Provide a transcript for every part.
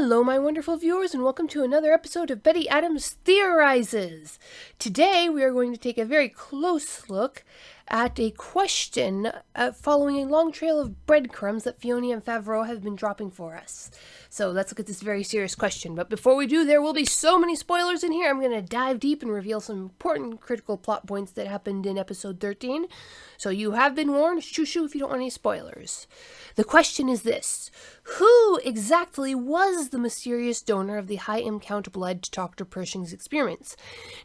Hello, my wonderful viewers, and welcome to another episode of Betty Adams Theorizes. Today, we are going to take a very close look at a question following a long trail of breadcrumbs that Filoni and Favreau have been dropping for us. So let's look at this very serious question. But before we do, there will be so many spoilers in here. I'm going to dive deep and reveal some important critical plot points that happened in episode 13. So you have been warned. Shoo-shoo if you don't want any spoilers. The question is this. Who exactly was the mysterious donor of the high M-count blood to Dr. Pershing's experiments?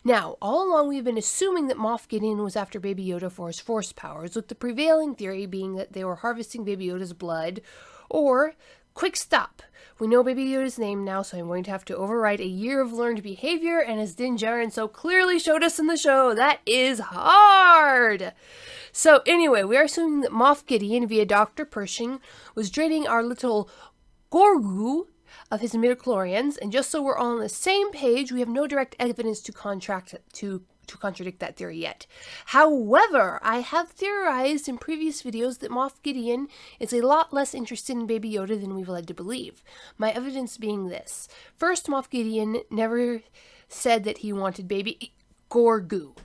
Now, all along we've been assuming that Moff Gideon was after Baby Yoda for his force powers, with the prevailing theory being that they were harvesting Baby Yoda's blood, or, quick stop, we know Baby Yoda's name now, so I'm going to have to overwrite a year of learned behavior, and as Din Djarin so clearly showed us in the show, that is hard! So anyway, we are assuming that Moff Gideon, via Dr. Pershing, was draining our little Gorgu of his midichlorians, and just so we're all on the same page, we have no direct evidence to contradict that theory yet. However, I have theorized in previous videos that Moff Gideon is a lot less interested in Baby Yoda than we've led to believe. My evidence being this. First, Moff Gideon never said that he wanted Baby Gorgu.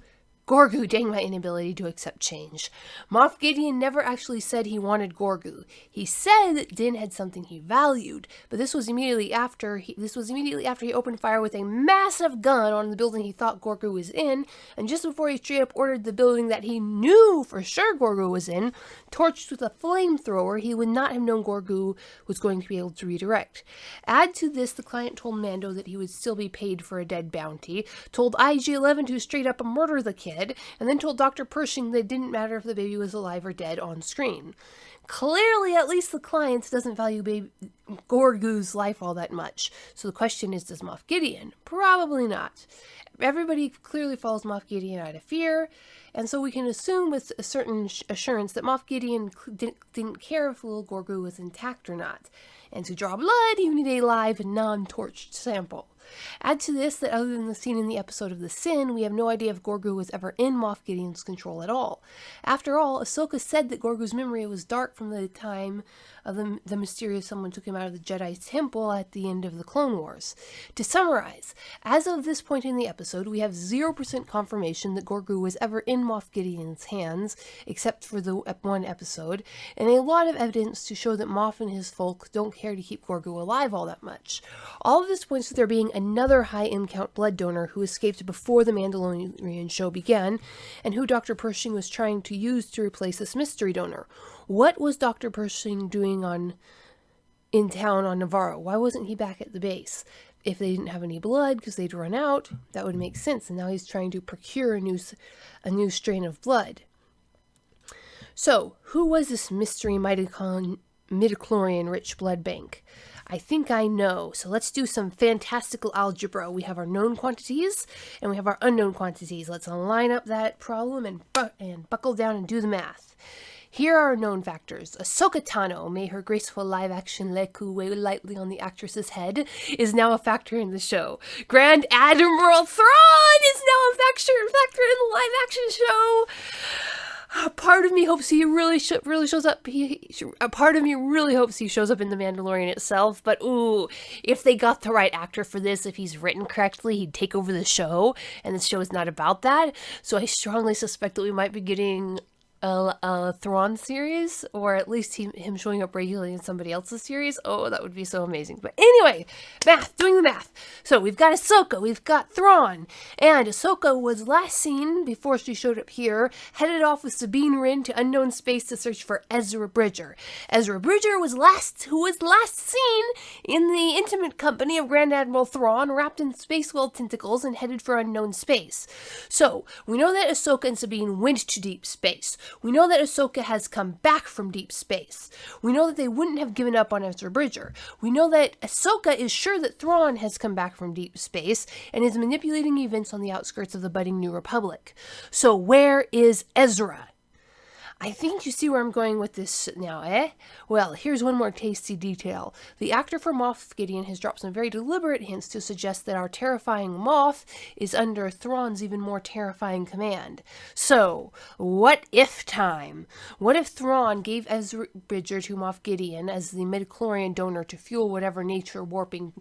Gorgu, dang my inability to accept change. Moff Gideon never actually said he wanted Gorgu. He said that Din had something he valued, but this was immediately after he opened fire with a massive gun on the building he thought Gorgu was in, and just before he straight up ordered the building that he knew for sure Gorgu was in, torched with a flamethrower, he would not have known Gorgu was going to be able to redirect. Add to this, the client told Mando that he would still be paid for a dead bounty, told IG-11 to straight up murder the kid, and then told Dr. Pershing that it didn't matter if the baby was alive or dead on screen. Clearly, at least the client doesn't value Baby Gorgu's life all that much. So the question is, does Moff Gideon? Probably not. Everybody clearly follows Moff Gideon out of fear, and so we can assume with a certain assurance that Moff Gideon didn't care if little Gorgu was intact or not. And to draw blood, you need a live, non-torched sample. Add to this that other than the scene in the episode of The Sin, we have no idea if Gorgu was ever in Moff Gideon's control at all. After all, Ahsoka said that Gorgu's memory was dark from the time of the mysterious someone took him out of the Jedi Temple at the end of the Clone Wars. To summarize, as of this point in the episode, we have 0% confirmation that Gorgu was ever in Moff Gideon's hands, except for the one episode, and a lot of evidence to show that Moff and his folk don't care to keep Gorgu alive all that much. All of this points to there being another high M-count blood donor who escaped before the Mandalorian show began, and who Dr. Pershing was trying to use to replace this mystery donor. What was Dr. Pershing doing in town on Navarro? Why wasn't he back at the base? If they didn't have any blood because they'd run out, that would make sense, and now he's trying to procure a new strain of blood. So, who was this mystery midichlorian-rich blood bank? I think I know, so let's do some fantastical algebra. We have our known quantities, and we have our unknown quantities. Let's line up that problem and buckle down and do the math. Here are our known factors. Ahsoka Tano, may her graceful live-action leku weigh lightly on the actress's head, is now a factor in the show. Grand Admiral Thrawn is now a factor in the live-action show. A part of me hopes he really shows up. A part of me really hopes he shows up in The Mandalorian itself. But ooh, if they got the right actor for this, if he's written correctly, he'd take over the show. And the show is not about that. So I strongly suspect that we might be getting a Thrawn series, or at least him showing up regularly in somebody else's series. Oh, that would be so amazing. But anyway, doing the math. So we've got Ahsoka, we've got Thrawn, and Ahsoka was last seen, before she showed up here, headed off with Sabine Wren to unknown space to search for Ezra Bridger. Ezra Bridger was last seen in the intimate company of Grand Admiral Thrawn, wrapped in space whale tentacles and headed for unknown space. So, we know that Ahsoka and Sabine went to deep space. We know that Ahsoka has come back from deep space. We know that they wouldn't have given up on Ezra Bridger. We know that Ahsoka is sure that Thrawn has come back from deep space and is manipulating events on the outskirts of the budding New Republic. So where is Ezra? I think you see where I'm going with this now, eh? Well, here's one more tasty detail. The actor for Moff Gideon has dropped some very deliberate hints to suggest that our terrifying Moff is under Thrawn's even more terrifying command. So, what if time? What if Thrawn gave Ezra Bridger to Moff Gideon as the midichlorian donor to fuel whatever nature warping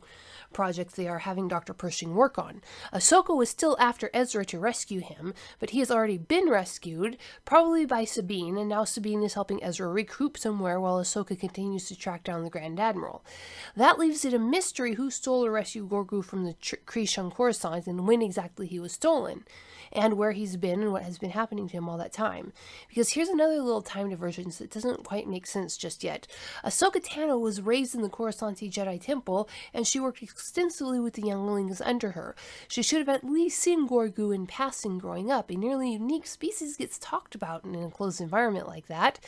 project they are having Dr. Pershing work on? Ahsoka was still after Ezra to rescue him, but he has already been rescued, probably by Sabine, and now Sabine is helping Ezra recoup somewhere while Ahsoka continues to track down the Grand Admiral. That leaves it a mystery who stole or rescued Grogu from the Krish on Coruscant and when exactly he was stolen, and where he's been and what has been happening to him all that time. Because here's another little time divergence that doesn't quite make sense just yet. Ahsoka Tano was raised in the Coruscanti Jedi Temple, and she worked extensively with the younglings under her. She should have at least seen Grogu in passing growing up. A nearly unique species gets talked about in a closed environment like that.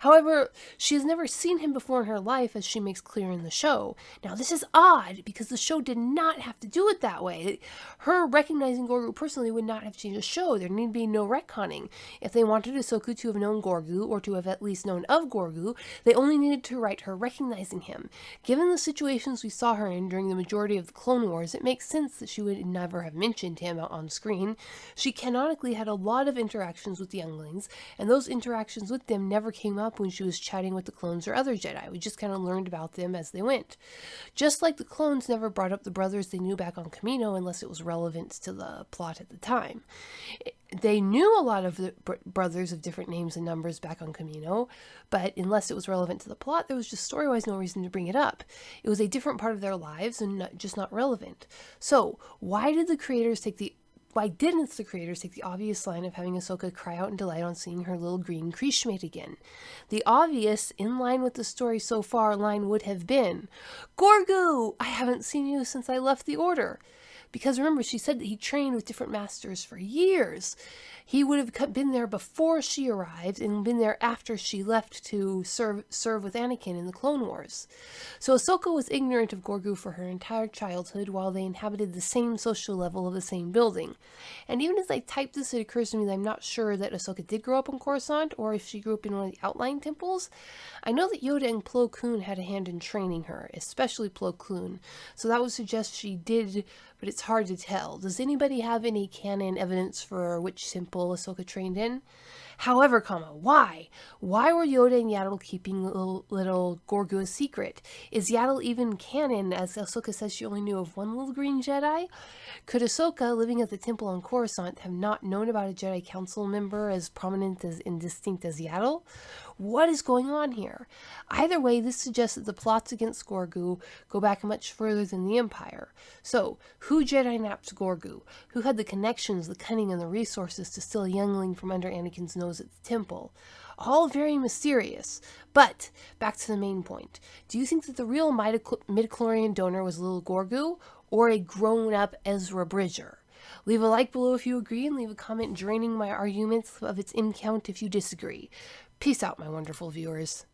However, she has never seen him before in her life, as she makes clear in the show. Now, this is odd, because the show did not have to do it that way. Her recognizing Grogu personally would not have changed the show. There need be no retconning. If they wanted Ahsoka to have known Grogu, or to have at least known of Grogu, they only needed to write her recognizing him. Given the situations we saw her in during the majority of the Clone Wars, it makes sense that she would never have mentioned him on screen. She canonically had a lot of interactions with the younglings, and those interactions with them never came up when she was chatting with the clones or other Jedi. We just kind of learned about them as they went. Just like the clones never brought up the brothers they knew back on Kamino unless it was relevant to the plot at the time. They knew a lot of the brothers of different names and numbers back on Kamino, but unless it was relevant to the plot, there was just story-wise no reason to bring it up. It was a different part of their lives and just not relevant. So, why didn't the creators take the obvious line of having Ahsoka cry out in delight on seeing her little green Krish mate again? The obvious, in line with the story so far, line would have been, "Grogu, I haven't seen you since I left the Order." Because remember, she said that he trained with different masters for years. He would have been there before she arrived and been there after she left to serve with Anakin in the Clone Wars. So Ahsoka was ignorant of Grogu for her entire childhood while they inhabited the same social level of the same building. And even as I type this, it occurs to me that I'm not sure that Ahsoka did grow up on Coruscant or if she grew up in one of the outlying temples. I know that Yoda and Plo Koon had a hand in training her, especially Plo Koon. So that would suggest she did, but it's hard to tell. Does anybody have any canon evidence for which temple Ahsoka trained in? However, why? Why were Yoda and Yaddle keeping little Grogu a secret? Is Yaddle even canon, as Ahsoka says she only knew of one little green Jedi? Could Ahsoka, living at the temple on Coruscant, have not known about a Jedi Council member as prominent and distinct as Yaddle? What is going on here? Either way, this suggests that the plots against Grogu go back much further than the Empire. So, who Jedi napped Grogu? Who had the connections, the cunning, and the resources to steal a youngling from under Anakin's nose at the temple? All very mysterious. But, back to the main point. Do you think that the real midichlorian donor was little Grogu, or a grown-up Ezra Bridger? Leave a like below if you agree, and leave a comment draining my arguments of its count if you disagree. Peace out, my wonderful viewers.